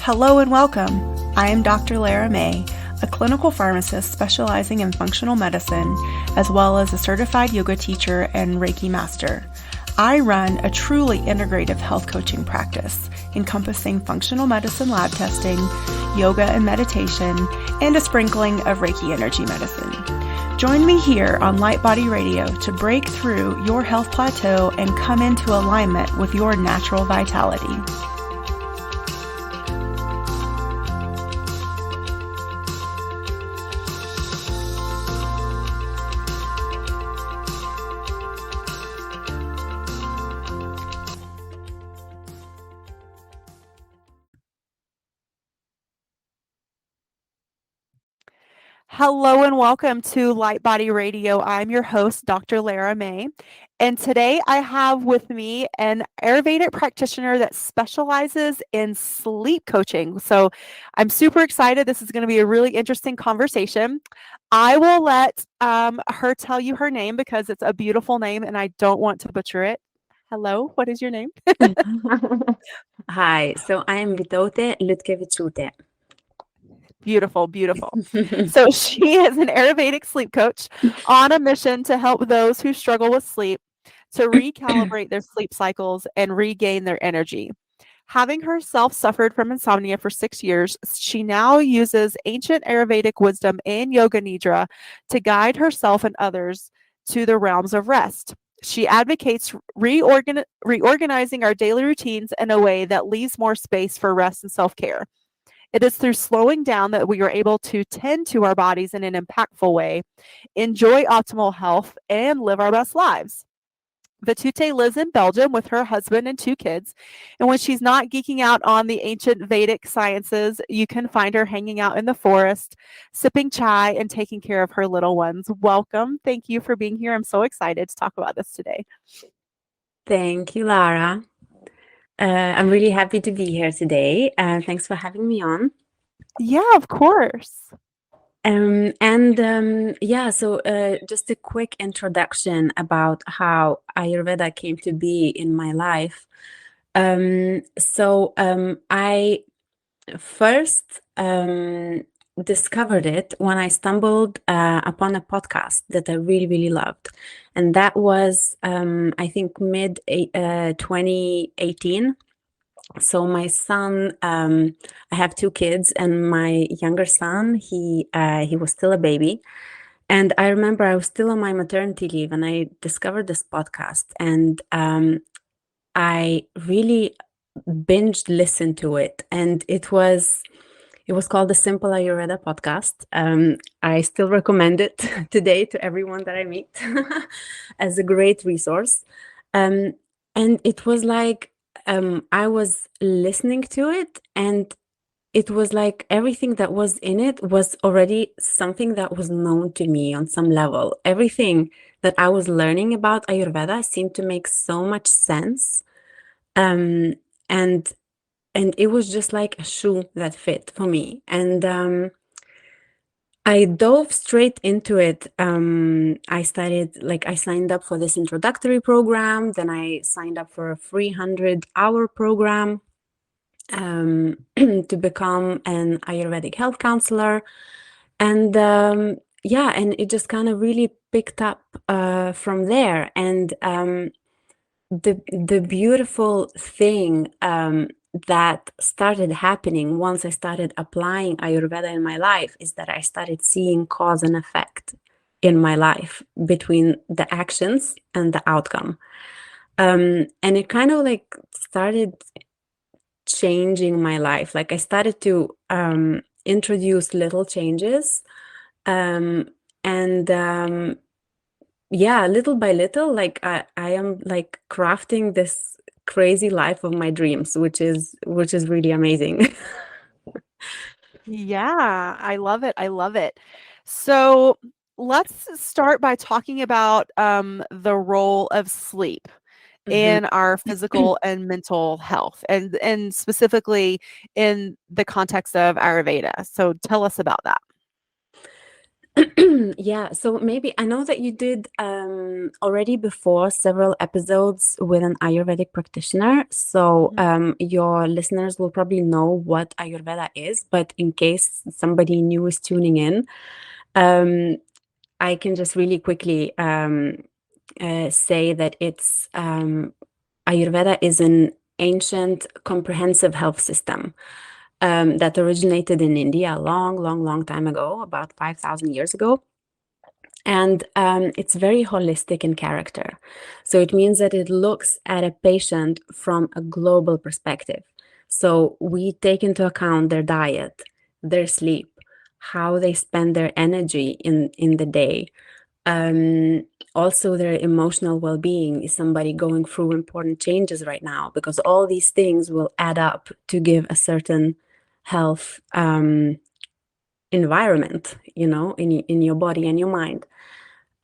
Hello and welcome. I am Dr. Lara May, a clinical pharmacist specializing in functional medicine, as well as a certified yoga teacher and Reiki master. I run a truly integrative health coaching practice, encompassing functional medicine lab testing, yoga and meditation, and a sprinkling of Reiki energy medicine. Join me here on Light Body Radio to break through your health plateau and come into alignment with your natural vitality. Hello and welcome to Light Body Radio. I'm your host, Dr. Lara May, and today I have with me an Ayurvedic practitioner that specializes in sleep coaching. So I'm super excited. This is going to be a really interesting conversation. I will let her tell you her name because it's a beautiful name and I don't want to butcher it. Hello, what is your name? Hi, so I am Vytaute Liutke. Beautiful, beautiful. So she is an Ayurvedic sleep coach on a mission to help those who struggle with sleep to recalibrate their sleep cycles and regain their energy. Having herself suffered from insomnia for 6 years, she now uses ancient Ayurvedic wisdom and yoga nidra to guide herself and others to the realms of rest. She advocates reorganizing our daily routines in a way that leaves more space for rest and self-care. It is through slowing down that we are able to tend to our bodies in an impactful way, enjoy optimal health, and live our best lives. Vytaute lives in Belgium with her husband and 2 kids, and when she's not geeking out on the ancient Vedic sciences, you can find her hanging out in the forest, sipping chai, and taking care of her little ones. Welcome. Thank you for being here. I'm so excited to talk about this today. Thank you, Lara. I'm really happy to be here today. Thanks for having me on. Yeah, of course. So just a quick introduction about how Ayurveda came to be in my life. I first discovered it when I stumbled upon a podcast that I really, really loved. And that was, I think, mid 2018. So my son, I have 2 kids, and my younger son, he was still a baby. And I remember I was still on my maternity leave, and I discovered this podcast, and I really binged listened to it, and it was called the Simple Ayurveda podcast. I still recommend it today to everyone that I meet as a great resource. And it was like I was listening to it, and it was like everything that was in it was already something that was known to me on some level. Everything that I was learning about Ayurveda seemed to make so much sense. And it was just like a shoe that fit for me. And I dove straight into it. I signed up for this introductory program. Then I signed up for a 300-hour program to become an Ayurvedic health counselor. And and it just kind of really picked up from there. And the beautiful thing that started happening once I started applying Ayurveda in my life is that I started seeing cause and effect in my life between the actions and the outcome. And it kind of like started changing my life. Like I started to introduce little changes. Little by little, like I am like crafting this crazy life of my dreams, which is really amazing. Yeah, I love it. I love it. So let's start by talking about the role of sleep in our physical and mental health, and specifically in the context of Ayurveda. So tell us about that. Yeah, so maybe I know that you did already before several episodes with an Ayurvedic practitioner. So your listeners will probably know what Ayurveda is, but in case somebody new is tuning in, I can just really quickly say that it's Ayurveda is an ancient comprehensive health system that originated in India a long, long, long time ago, about 5,000 years ago. And it's very holistic in character. So it means that it looks at a patient from a global perspective. So we take into account their diet, their sleep, how they spend their energy in the day. Also, their emotional well-being. Is somebody going through important changes right now? Because all these things will add up to give a certain health environment, in your body and your mind.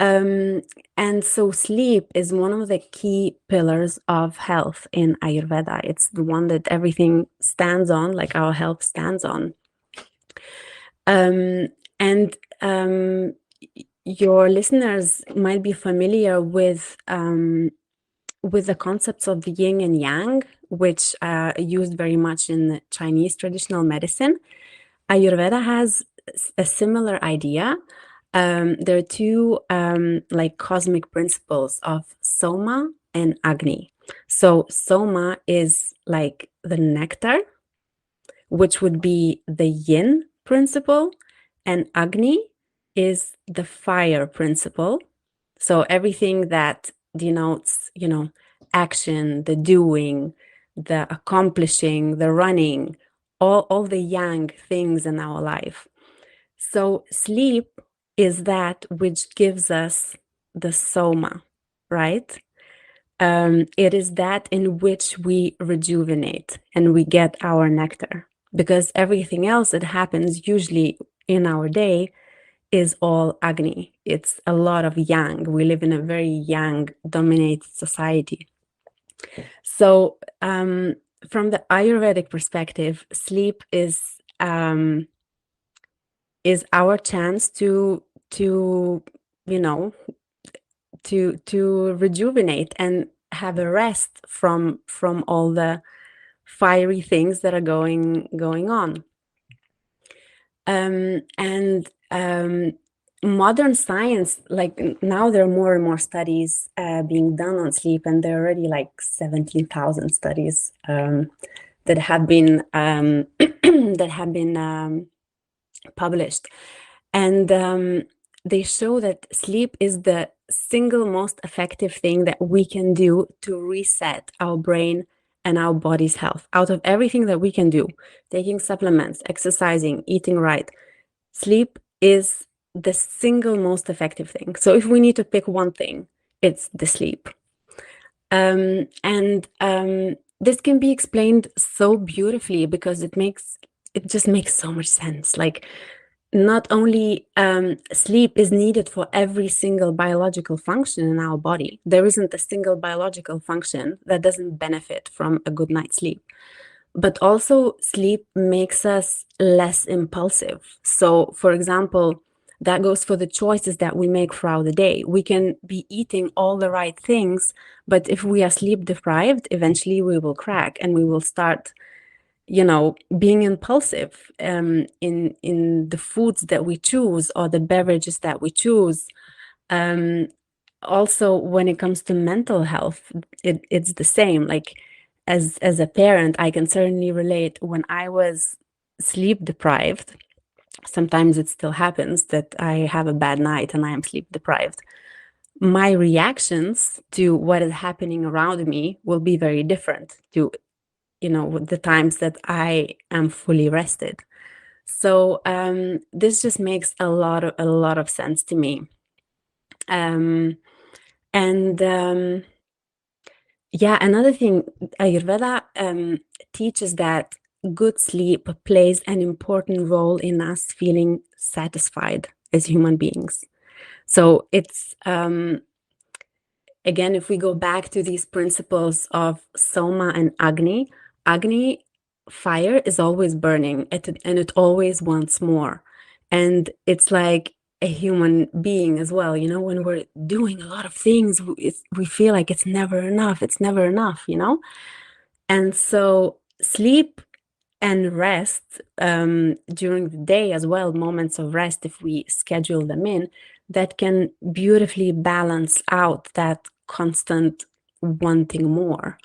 And so sleep is one of the key pillars of health in Ayurveda. It's the one that everything stands on, like our health stands on. And your listeners might be familiar with the concepts of yin and yang, which are used very much in Chinese traditional medicine. Ayurveda has a similar idea. There are two like cosmic principles of Soma and Agni. So Soma is like the nectar, which would be the yin principle, and Agni is the fire principle. So everything that denotes, action, the doing, the accomplishing, the running, all the yang things in our life. So sleep is that which gives us the soma, right? It is that in which we rejuvenate and we get our nectar, because everything else that happens usually in our day is all Agni. It's a lot of yang. We live in a very yang dominated society. So from the Ayurvedic perspective, sleep is our chance to rejuvenate and have a rest from all the fiery things that are going on. And modern science, like now there are more and more studies being done on sleep, and there are already like 17,000 studies that have been published, and they show that sleep is the single most effective thing that we can do to reset our brain and our body's health. Out of everything that we can do, taking supplements, exercising, eating right, sleep is the single most effective thing. So if we need to pick one thing, it's the sleep. And this can be explained so beautifully because it just makes so much sense. Like, not only sleep is needed for every single biological function in our body. There isn't a single biological function that doesn't benefit from a good night's sleep. But also sleep makes us less impulsive. So, for example, that goes for the choices that we make throughout the day. We can be eating all the right things, but if we are sleep deprived, eventually we will crack and we will start being impulsive in the foods that we choose or the beverages that we choose. Also, when it comes to mental health, it's the same. Like, as a parent, I can certainly relate. When I was sleep deprived, sometimes it still happens that I have a bad night and I am sleep deprived. My reactions to what is happening around me will be very different to the times that I am fully rested. So this just makes a lot of sense to me. Yeah, another thing, Ayurveda teaches that good sleep plays an important role in us feeling satisfied as human beings. So it's again, if we go back to these principles of Soma and Agni, fire is always burning and it always wants more. And it's like a human being as well. You know, when we're doing a lot of things, we feel like it's never enough. It's never enough, you know? And so sleep and rest during the day as well, moments of rest, if we schedule them in, that can beautifully balance out that constant wanting more.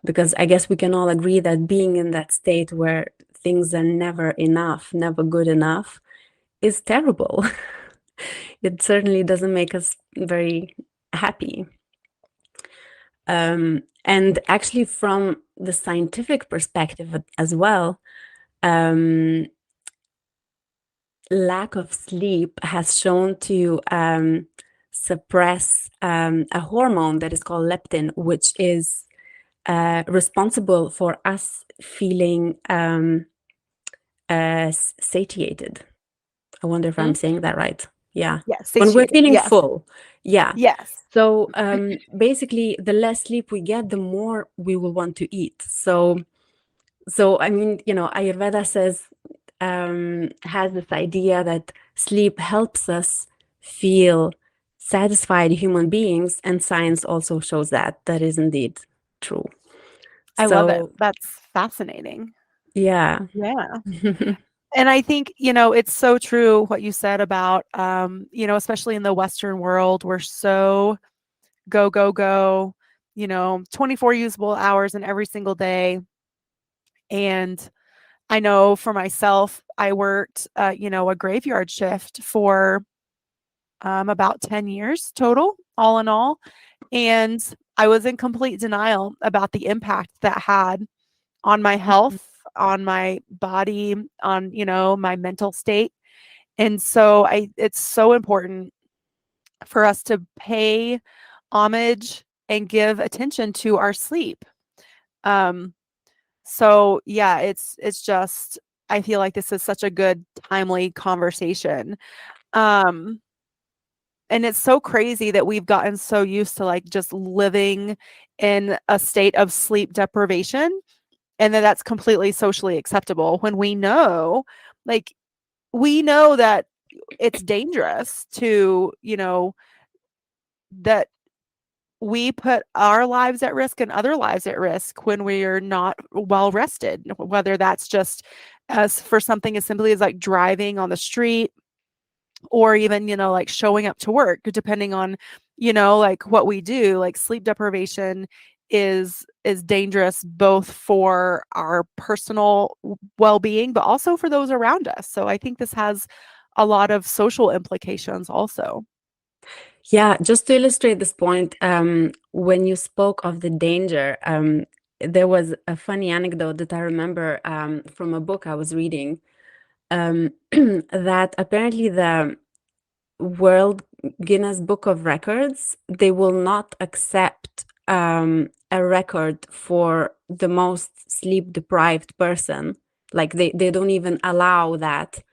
Because I guess we can all agree that being in that state where things are never enough, never good enough, is terrible. It certainly doesn't make us very happy. And actually, from the scientific perspective as well, lack of sleep has shown to suppress a hormone that is called leptin, which is responsible for us feeling satiated. I wonder if I'm saying that right. Yeah. Yes, When we're satiated. feeling Yes. full. Yeah. Yes. So basically, the less sleep we get, the more we will want to eat. So I mean, you know, Ayurveda says, has this idea that sleep helps us feel satisfied human beings, and science also shows that is indeed true. I love it. So That's fascinating. yeah. Yeah. And I think, you know, it's so true what you said about, you know, especially in the Western world, we're so go, go, go, you know, 24 usable hours in every single day. And I know for myself, I worked, you know, a graveyard shift for about 10 years total, all in all. And I was in complete denial about the impact that had on my health, on my body, on, you know, my mental state. And so it's so important for us to pay homage and give attention to our sleep. So yeah, it's just, I feel like this is such a good timely conversation. Um and it's so crazy that we've gotten so used to like just living in a state of sleep deprivation, and that that's completely socially acceptable when like we know that it's dangerous to, you know, that we put our lives at risk and other lives at risk when we are not well rested, whether that's just as for something as simply as like driving on the street, or even, you know, like showing up to work, depending on, you know, like what we do. Like sleep deprivation is dangerous both for our personal well-being, but also for those around us. So I think this has a lot of social implications also. Yeah, just to illustrate this point, when you spoke of the danger, there was a funny anecdote that I remember from a book I was reading, that apparently the World Guinness Book of Records, they will not accept a record for the most sleep deprived person. Like they don't even allow that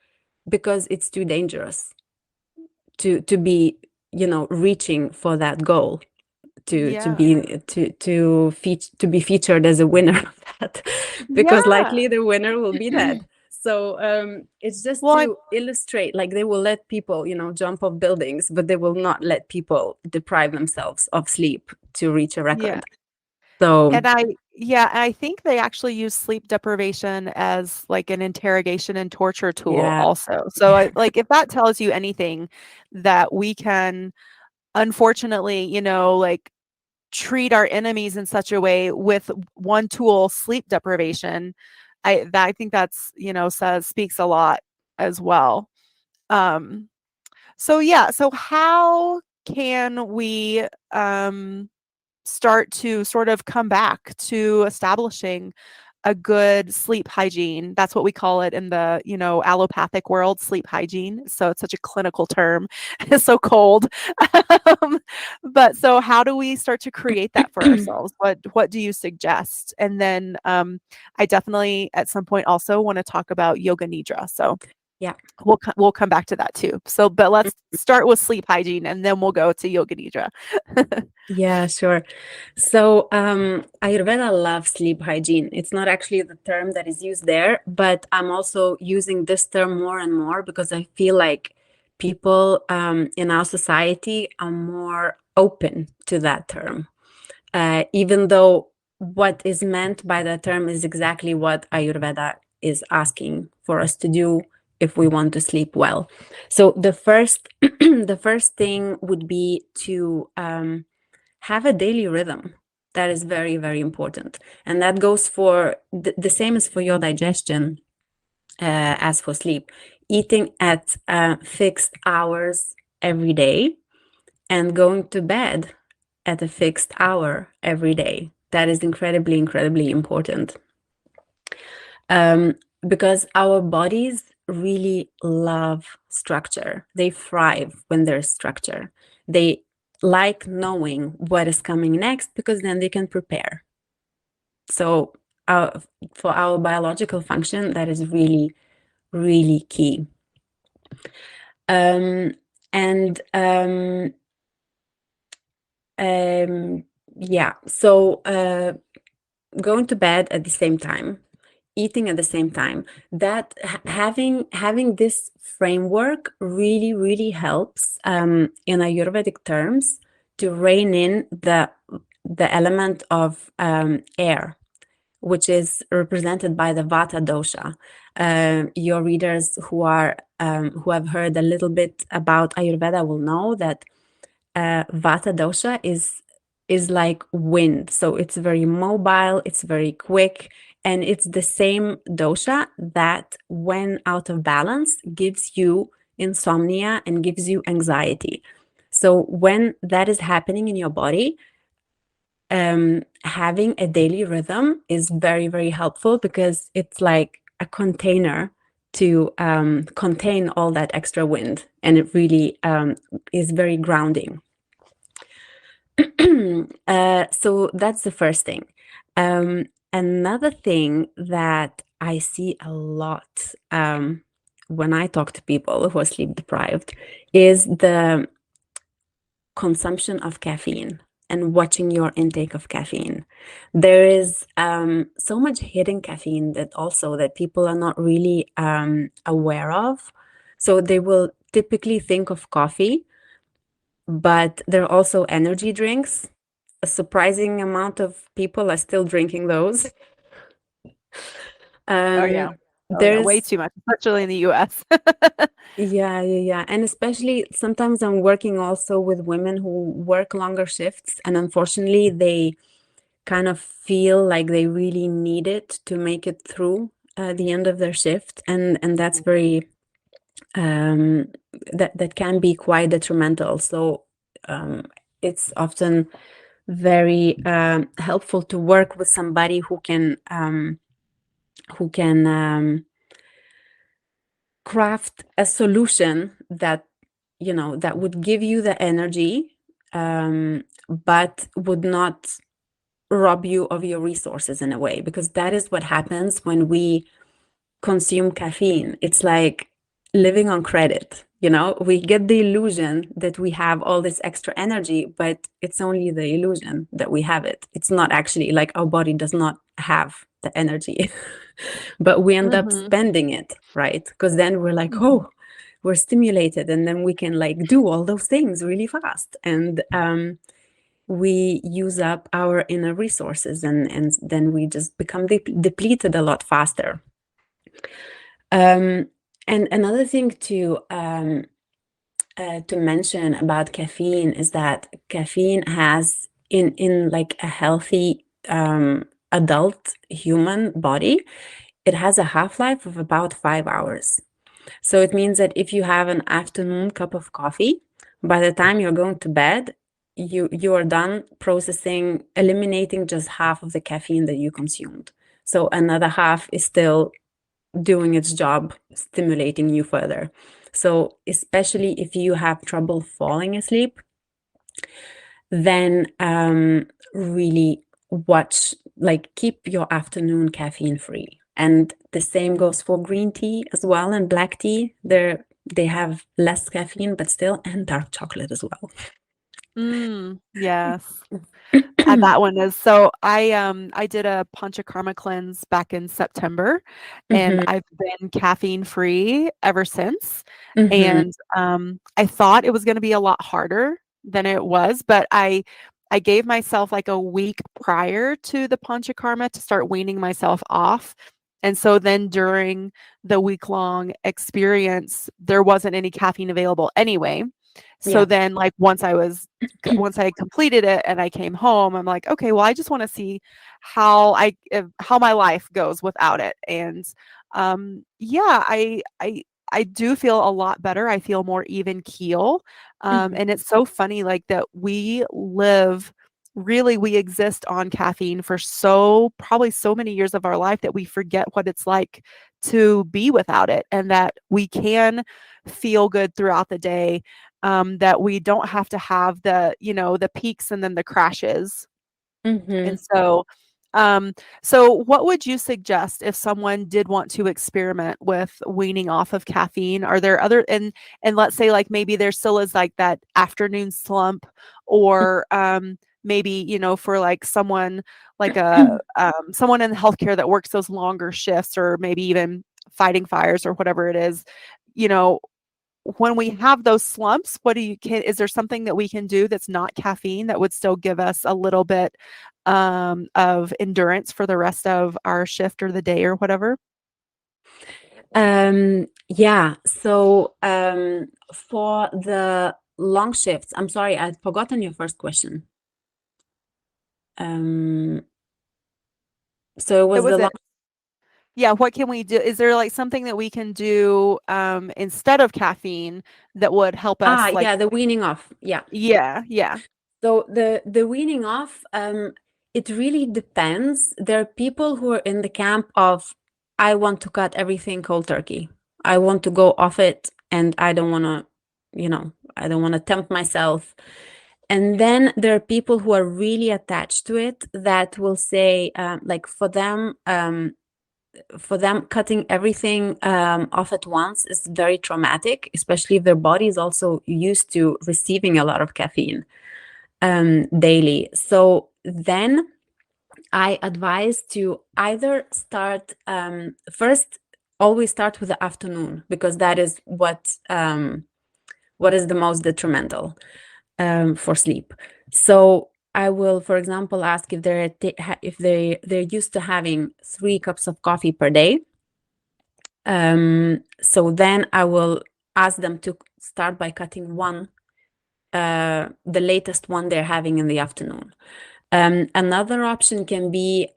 because it's too dangerous to be, you know, reaching for that goal, to Yeah. be featured as a winner of that, because Yeah. likely the winner will be dead. So it's just Well, to illustrate, like they will let people, you know, jump off buildings, but they will not let people deprive themselves of sleep to reach a yeah. record. So I think they actually use sleep deprivation as like an interrogation and torture tool yeah, also. So like if that tells you anything, that we can unfortunately, you know, like treat our enemies in such a way with one tool, sleep deprivation, I think that's, you know, speaks a lot as well. Um so yeah, so how can we start to sort of come back to establishing a good sleep hygiene? That's what we call it in the, you know, allopathic world, sleep hygiene. So it's such a clinical term. It's so cold. um, but so how do we start to create that for ourselves? What do you suggest? And then I definitely at some point also want to talk about yoga nidra. So yeah. we'll come back to that too. So but let's start with sleep hygiene and then we'll go to yoga nidra. Yeah, sure. So, Ayurveda loves sleep hygiene. It's not actually the term that is used there, but I'm also using this term more and more because I feel like people in our society are more open to that term, even though what is meant by that term is exactly what Ayurveda is asking for us to do if we want to sleep well. So the first the first thing would be to have a daily rhythm. That is very, very important, and that goes for the same as for your digestion as for sleep. Eating at fixed hours every day and going to bed at a fixed hour every day. That is incredibly, incredibly important. Because our bodies really love structure. They thrive when there's structure. They like knowing what is coming next because then they can prepare. So for our biological function, that is really, really key. Yeah, so going to bed at the same time, eating at the same time, that having this framework really, really helps in Ayurvedic terms to rein in the element of air, which is represented by the Vata dosha. Your readers who who have heard a little bit about Ayurveda will know that Vata dosha is like wind, so it's very mobile, it's very quick, and it's the same dosha that, when out of balance, gives you insomnia and gives you anxiety. So when that is happening in your body, having a daily rhythm is very, very helpful because it's like a container to contain all that extra wind, and it really is very grounding. So that's the first thing. Another thing that I see a lot when I talk to people who are sleep deprived is the consumption of caffeine and watching your intake of caffeine. There is so much hidden caffeine that people are not really aware of. So they will typically think of coffee, but there are also energy drinks. A surprising amount of people are still drinking those. Oh yeah. Way too much, especially in the US. Yeah. And especially sometimes I'm working also with women who work longer shifts, and unfortunately they kind of feel like they really need it to make it through the end of their shift, and that's very that can be quite detrimental. So it's often very helpful to work with somebody who can craft a solution that that would give you the energy, but would not rob you of your resources in a way, because that is what happens when we consume caffeine. It's like living on credit. We get the illusion that we have all this extra energy, but it's only the illusion that we have it. It's not actually, like, our body does not have the energy, but we end up spending it, right? Because then we're like, oh, we're stimulated, and then we can like do all those things really fast, and we use up our inner resources, and then we just become depleted a lot faster. And another thing to mention about caffeine is that caffeine has in like a healthy adult human body, it has a half-life of about 5 hours. So it means that if you have an afternoon cup of coffee, by the time you're going to bed, you are done processing, eliminating just half of the caffeine that you consumed. So another half is still doing its job, stimulating you further. So especially if you have trouble falling asleep, then really keep your afternoon caffeine free. And the same goes for green tea as well, and black tea. They have less caffeine, but still, and dark chocolate as well. Yes. That one is so I did a panchakarma cleanse back in September, and Mhm, I've been caffeine free ever since. mhm. And I thought it was going to be a lot harder than it was, but I gave myself like a week prior to the panchakarma to start weaning myself off. And so then during the week long experience, there wasn't any caffeine available anyway. So Yeah. then like once I had completed it and I came home, I'm like, okay, well, I just want to see how my life goes without it. And yeah, I do feel a lot better. I feel more even keel. Mhm, And it's so funny, like that we exist on caffeine for probably so many years of our life that we forget what it's like to be without it, and that we can feel good throughout the day, that we don't have to have the peaks and then the crashes. And mhm. so what would you suggest if someone did want to experiment with weaning off of caffeine? Are there other and let's say like maybe there still is like that afternoon slump, or maybe for like someone like someone in healthcare that works those longer shifts, or maybe even fighting fires or whatever it is, you know, when we have those slumps, is there something that we can do that's not caffeine that would still give us a little bit of endurance for the rest of our shift or the day or whatever? Yeah. So, for the long shifts, I'm sorry, I'd forgotten your first question. Um, so it It was the was long. it. Yeah, what can we do? Is there like something that we can do instead of caffeine that would help us like Yeah, the weaning off. Yeah. yeah, yeah. So the weaning off, it really depends. There are people who are in the camp of, I want to cut everything cold turkey. I want to go off it, and I don't want to, I don't want to tempt myself. And then there are people who are really attached to it that will say, like for them, cutting everything off at once is very traumatic, especially if their body is also used to receiving a lot of caffeine daily. So then I advise to either start first, always start with the afternoon, because that is what is the most detrimental for sleep. So I will, for example, ask if they're used to having 3 cups of coffee per day. So then I will ask them to start by cutting one, the latest one they're having in the afternoon. Another option can be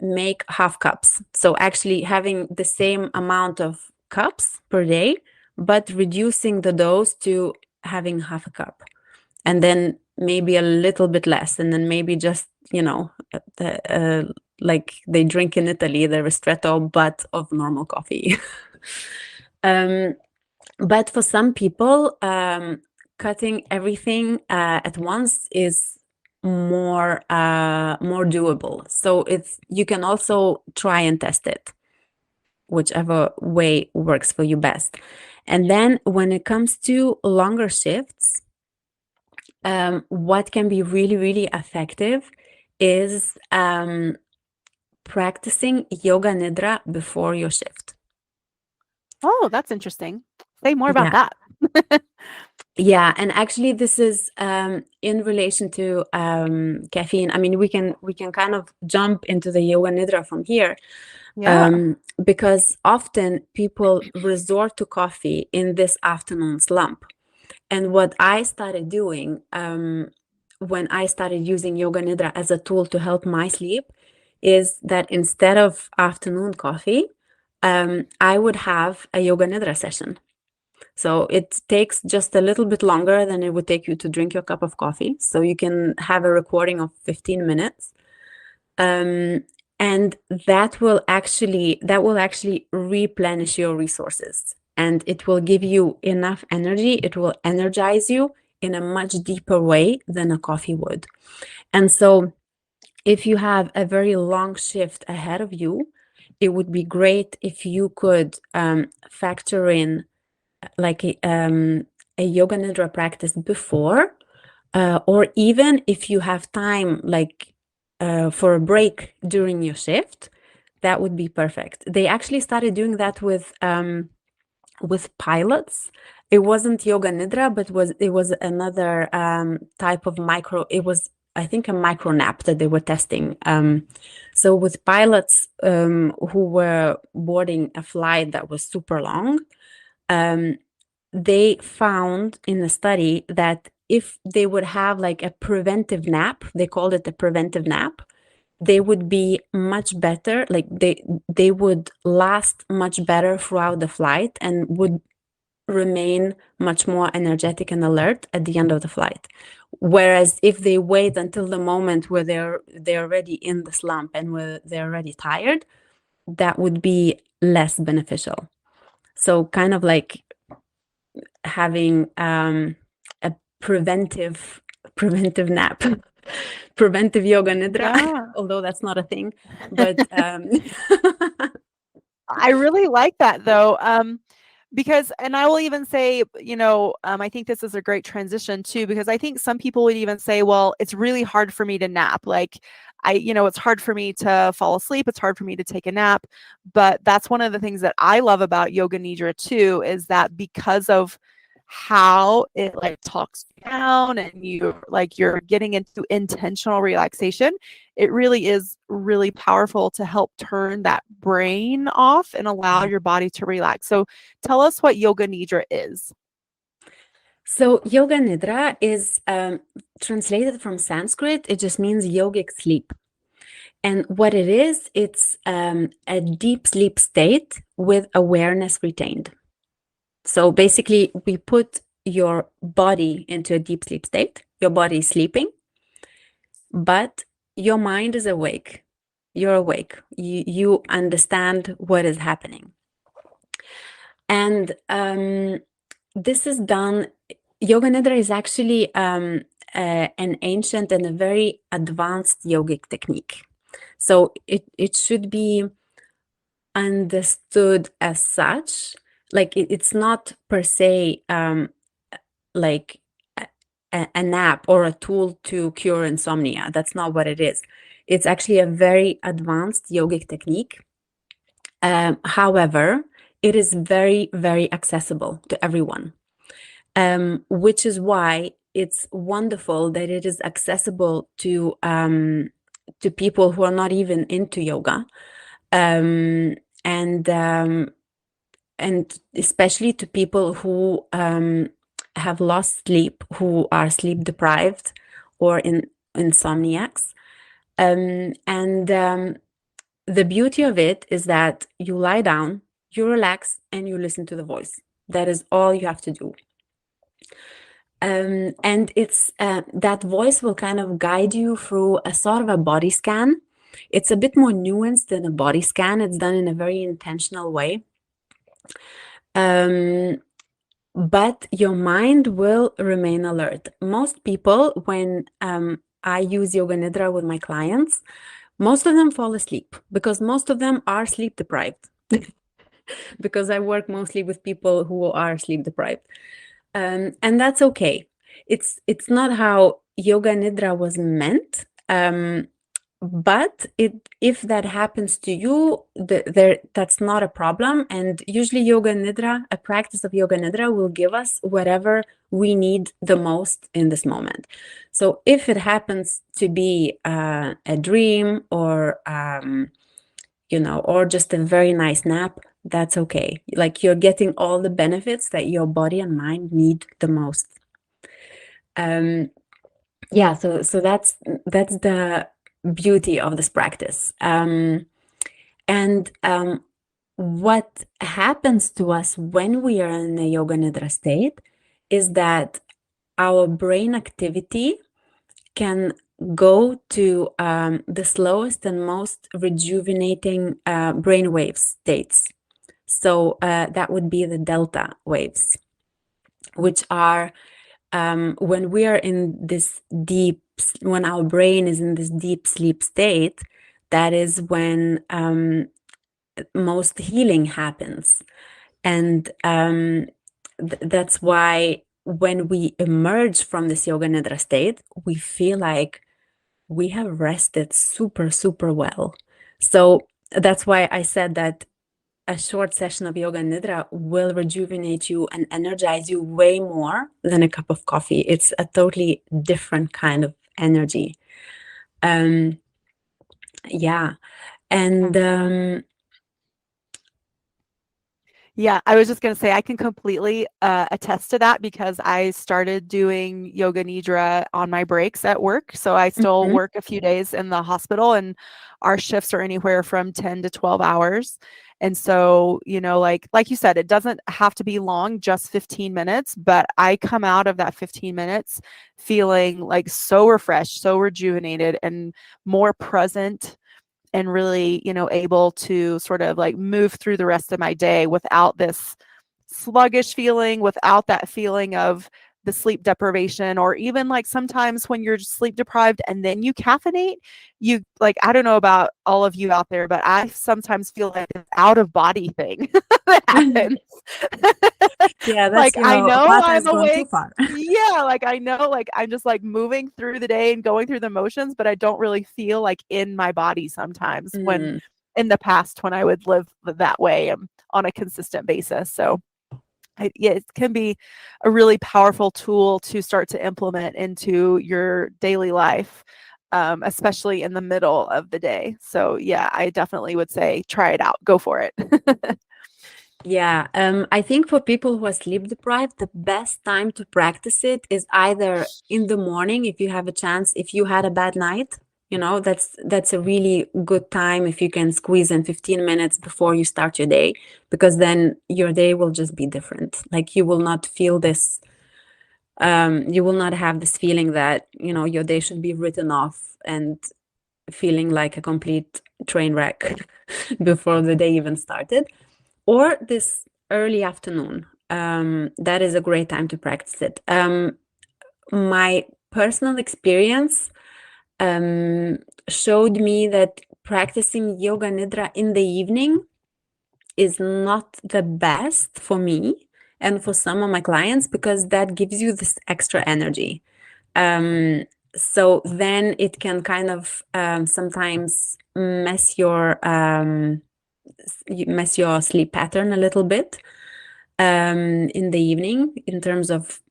make half cups. So actually having the same amount of cups per day, but reducing the dose to having half a cup, and then maybe a little bit less, and then maybe just, like they drink in Italy, the ristretto, but of normal coffee. um, but for some people, cutting everything at once is more doable. So you can also try and test it, whichever way works for you best. And then when it comes to longer shifts, what can be really, really effective is practicing yoga nidra before your shift. Oh, that's interesting. Say more about Yeah. that. Yeah, and actually, this is in relation to caffeine. I mean, we can kind of jump into the yoga nidra from here, Yeah. because often people resort to coffee in this afternoon slump. And what I started doing when I started using yoga nidra as a tool to help my sleep is that instead of afternoon coffee, I would have a yoga nidra session. So it takes just a little bit longer than it would take you to drink your cup of coffee. So you can have a recording of 15 minutes. And that will actually replenish your resources, and it will give you enough energy. It will energize you in a much deeper way than a coffee would. And so if you have a very long shift ahead of you, it would be great if you could factor in like a yoga nidra practice before, or even if you have time, like for a break during your shift, that would be perfect. They actually started doing that with pilots. It wasn't yoga nidra, but it was another type of micro. It was, I think, a micro nap that they were testing. So with pilots who were boarding a flight that was super long, they found in the study that if they would have like a preventive nap, they called it a preventive nap, they would be much better. Like they would last much better throughout the flight and would remain much more energetic and alert at the end of the flight. Whereas if they wait until the moment where they're already in the slump and where they're already tired, that would be less beneficial. So kind of like having a preventive nap, preventive yoga nidra, Yeah. although that's not a thing, but I really like that though. Because, and I will even say, I think this is a great transition too, because I think some people would even say, well, it's really hard for me to nap. Like it's hard for me to fall asleep. It's hard for me to take a nap. But that's one of the things that I love about Yoga Nidra too, is that because of how it like talks down and you're getting into intentional relaxation, it really is really powerful to help turn that brain off and allow your body to relax. So tell us what Yoga Nidra is. So Yoga Nidra is translated from Sanskrit. It just means yogic sleep. And what it is, it's a deep sleep state with awareness retained. So basically, we put your body into a deep sleep state. Your body is sleeping, but your mind is awake. You're awake. You understand what is happening. And this is done. Yoga Nidra is actually an ancient and a very advanced yogic technique. So it should be understood as such. Like it's not per se like a nap or a tool to cure insomnia. That's not what it is. It's actually a very advanced yogic technique. However, it is very, very accessible to everyone, which is why it's wonderful that it is accessible to people who are not even into yoga, and especially to people who have lost sleep, who are sleep deprived or insomniacs. The beauty of it is that you lie down, you relax, and you listen to the voice. That is all you have to do. And it's that voice will kind of guide you through a sort of a body scan. It's a bit more nuanced than a body scan. It's done in a very intentional way. But your mind will remain alert. Most people, when I use Yoga Nidra with my clients, most of them fall asleep because most of them are sleep deprived. Because I work mostly with people who are sleep deprived. And that's okay. It's not how Yoga Nidra was meant. But if that happens to you, that's not a problem. And usually Yoga Nidra, a practice of Yoga Nidra, will give us whatever we need the most in this moment. So if it happens to be a dream or or just a very nice nap, that's okay. Like you're getting all the benefits that your body and mind need the most. Yeah, so that's the beauty of this practice. What happens to us when we are in a Yoga Nidra state is that our brain activity can go to the slowest and most rejuvenating brainwave states. So that would be the delta waves, which are when we are in this when our brain is in this deep sleep state, that is when most healing happens. And that's why when we emerge from this yoga nidra state, we feel like we have rested super, super well. So that's why I said that a short session of yoga nidra will rejuvenate you and energize you way more than a cup of coffee. It's a totally different kind of energy. Um, yeah. And Yeah, I was just going to say I can completely attest to that because I started doing yoga nidra on my breaks at work. So I still work a few days in the hospital, and our shifts are anywhere from 10 to 12 hours. And so, you know, like you said, it doesn't have to be long, just 15 minutes, but I come out of that 15 minutes feeling like so refreshed, so rejuvenated, and more present, and really, you know, able to sort of like move through the rest of my day without this sluggish feeling, without that feeling of the sleep deprivation, or even like sometimes when you're sleep deprived and then you caffeinate, you like, I don't know about all of you out there, but I sometimes feel like an out of body thing that happens. yeah, that's Like I your know vata I'm has gone too awake. far. Yeah, like I know, like I'm just like moving through the day and going through the motions, but I don't really feel like in my body sometimes when in the past when I would live that way on a consistent basis. So yeah, it can be a really powerful tool to start to implement into your daily life, especially in the middle of the day. So yeah, I definitely would say try it out. Go for it. Yeah, I think for people who are sleep deprived, the best time to practice it is either in the morning if you have a chance, if you had a bad night, you know, that's a really good time if you can squeeze in 15 minutes before you start your day, because then your day will just be different. Like you will not feel this, you will not have this feeling that, you know, your day should be written off and feeling like a complete train wreck before the day even started. Or this early afternoon. That is a great time to practice it. My personal experience showed me that practicing yoga nidra in the evening is not the best for me and for some of my clients, because that gives you this extra energy. So then it can kind of sometimes mess your sleep pattern a little bit in the evening, in terms of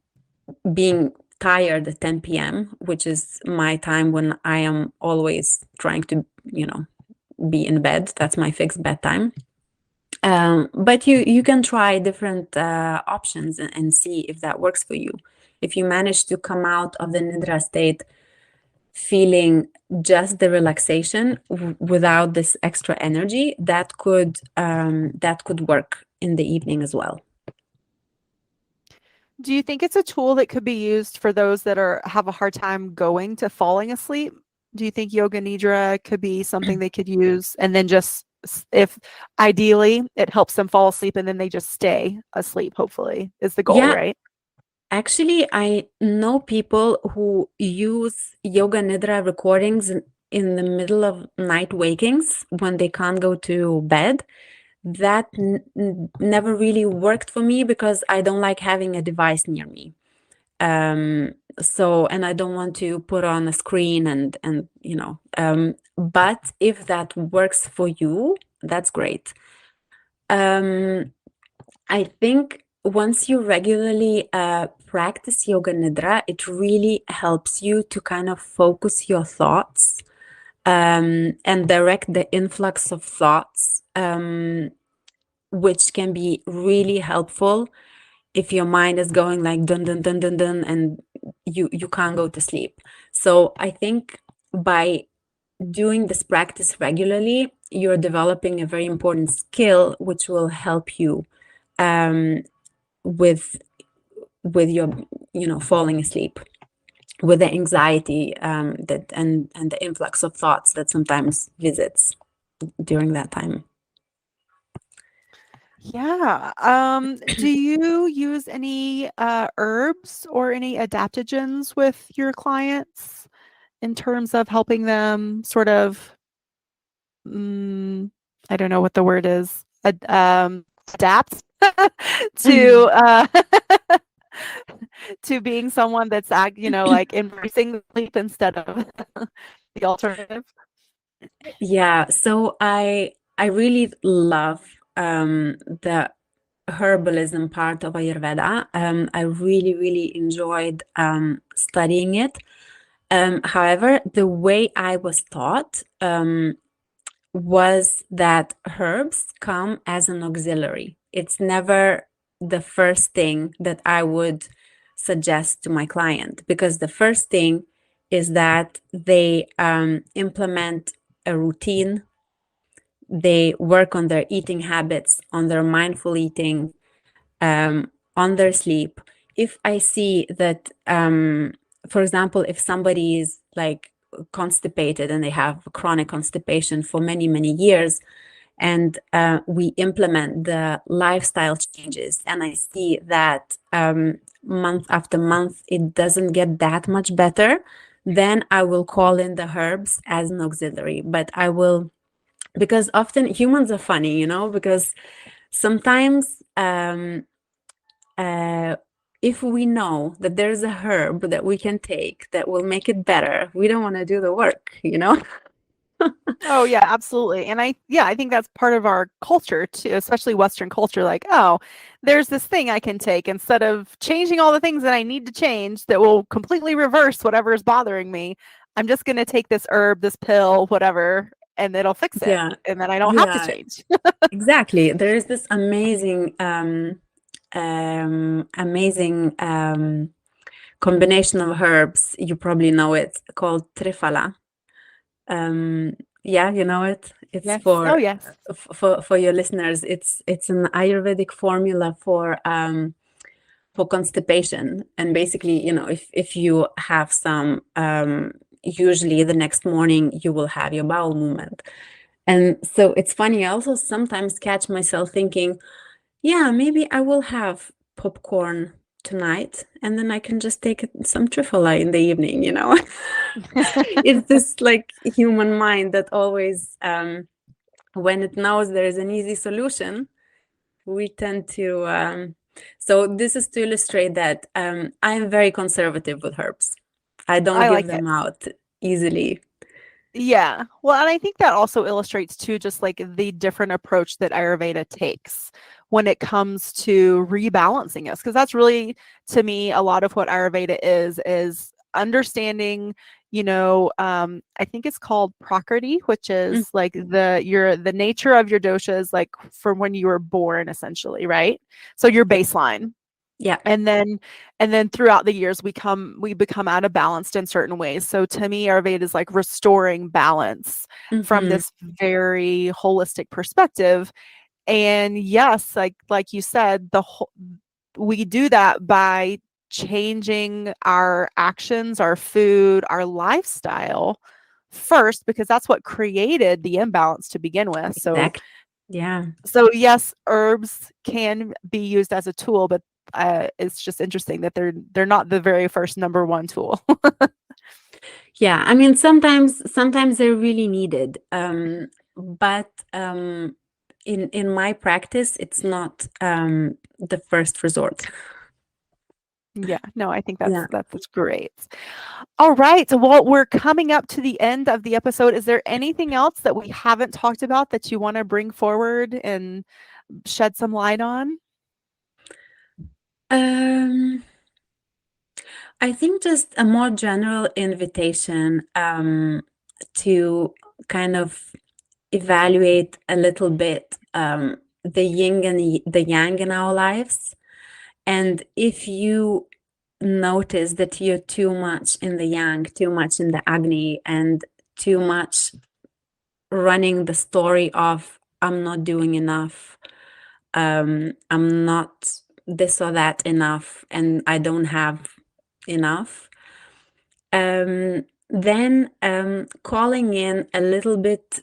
being tired at 10 p.m., which is my time when I am always trying to, you know, be in bed. That's my fixed bedtime. But you can try different options and see if that works for you. If you manage to come out of the nidra state feeling just the relaxation without this extra energy, that could work in the evening as well. Do you think it's a tool that could be used for those that have a hard time going to falling asleep? Do you think yoga nidra could be something they could use, and then just if ideally it helps them fall asleep and then they just stay asleep, hopefully is the goal, Yeah, right? actually, I know people who use yoga nidra recordings in the middle of night wakings when they can't go to bed. That never really worked for me because I don't like having a device near me. And I don't want to put on a screen and you know, but if that works for you, that's great. I think once you regularly practice yoga nidra, it really helps you to kind of focus your thoughts and direct the influx of thoughts, which can be really helpful if your mind is going like dun dun dun dun dun and you can't go to sleep. So I think by doing this practice regularly, you're developing a very important skill which will help you um, with your, you know, falling asleep, with the anxiety that and the influx of thoughts that sometimes visits during that time. Yeah. Do you use any herbs or any adaptogens with your clients in terms of helping them sort of, I don't know what the word is, adapt to to being someone that's like embracing sleep instead of the alternative? Yeah, so I really love the herbalism part of Ayurveda. I really, really enjoyed studying it. However, the way I was taught was that herbs come as an auxiliary. It's never the first thing that I would suggest to my client, because the first thing is that they implement a routine, they work on their eating habits, on their mindful eating, on their sleep. If I see that, for example, if somebody is like constipated and they have chronic constipation for many, many years, and we implement the lifestyle changes, and I see that month after month it doesn't get that much better, then I will call in the herbs as an auxiliary. But I will, because often humans are funny, because sometimes if we know that there's a herb that we can take that will make it better, we don't want to do the work. Oh yeah, absolutely. And I think that's part of our culture too, especially Western culture. Like, oh, there's this thing I can take instead of changing all the things that I need to change that will completely reverse whatever is bothering me. I'm just going to take this herb, this pill, whatever, and it'll fix it. Yeah, And then I don't have to yeah, change. exactly. There is this amazing combination of herbs. You probably know it, called trifala. Yeah, you know it. It's Yes. Oh yes. for your listeners. It's an Ayurvedic formula for constipation. And basically, if you have some, usually the next morning you will have your bowel movement. And so it's funny. I also sometimes catch myself thinking, yeah, maybe I will have popcorn tonight, and then I can just take some trifala in the evening. It's this like human mind that always, when it knows there is an easy solution, we tend to. So this is to illustrate that I am very conservative with herbs. I don't I give like it. them out easily. Yeah. Well, and I think that also illustrates too just like the different approach that Ayurveda takes when it comes to rebalancing us, because that's really, to me, a lot of what Ayurveda is understanding, I think it's called prakriti, which Mm, is like the nature of your doshas, like from when you were born, essentially, right? So your yeah, baseline. yeah, And then throughout the years we become out of balance in certain ways. So to me, Ayurveda is like restoring balance from hmm, this very holistic perspective. And yes, like you said, we do that by changing our actions, our food, our lifestyle first, because that's what created the imbalance to begin with. So exactly. Yeah. yes, herbs can be used as a tool, but it's just interesting that they're not the very first number one tool. Yeah, I mean, sometimes they're really needed. But in my practice, it's not the first resort. Yeah, no, I think Yeah. that's great. All right, well, we're coming up to the end of the episode. Is there anything else that we haven't talked about that you want to bring forward and shed some light on? Um, I think just a more general invitation to kind of evaluate a little bit the yin and the yang in our lives. And if you notice that you're too much in the yang, too much in the agni, and too much running the story of I'm not doing enough, I'm not this or that enough, and I don't have enough, then calling in a little bit,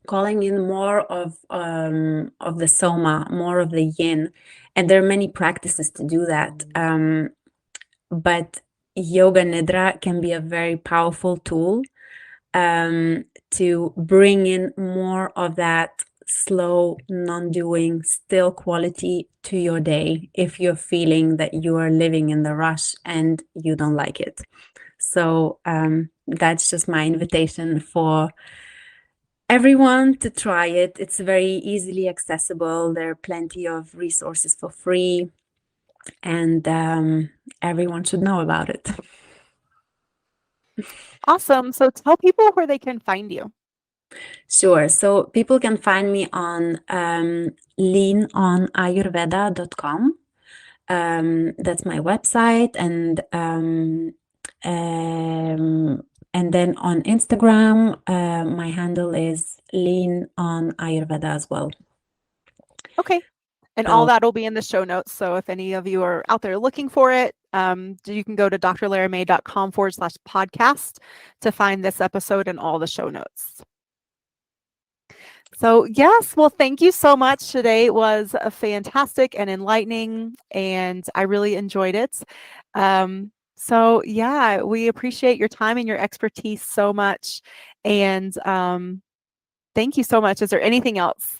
calling in more of the soma, more of the yin. And there are many practices to do that. But yoga nidra can be a very powerful tool to bring in more of that slow, non-doing, still quality to your day if you're feeling that you are living in the rush and you don't like it. So that's just my invitation for everyone to try it. It's very easily accessible. There are plenty of resources for free, and everyone should know about it. Awesome. So tell people where they can find you. Sure. So people can find me on leanonayurveda.com. That's my website, and then on Instagram, my handle is leanonayurveda as well. Okay. And all that will be in the show notes. So if any of you are out there looking for it, you can go to drlaramay.com/podcast to find this episode and all the show notes. So yes, well, thank you so much. Today was fantastic and enlightening, and I really enjoyed it. So yeah, we appreciate your time and your expertise so much. And thank you so much. Is there anything else?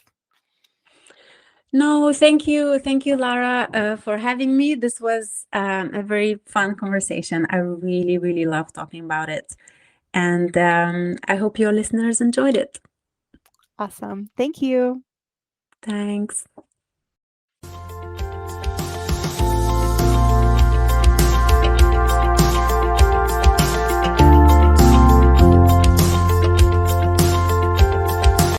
No, thank you. Thank you, Lara, for having me. This was a very fun conversation. I really, really love talking about it. And I hope your listeners enjoyed it. Awesome. Thank you. Thanks.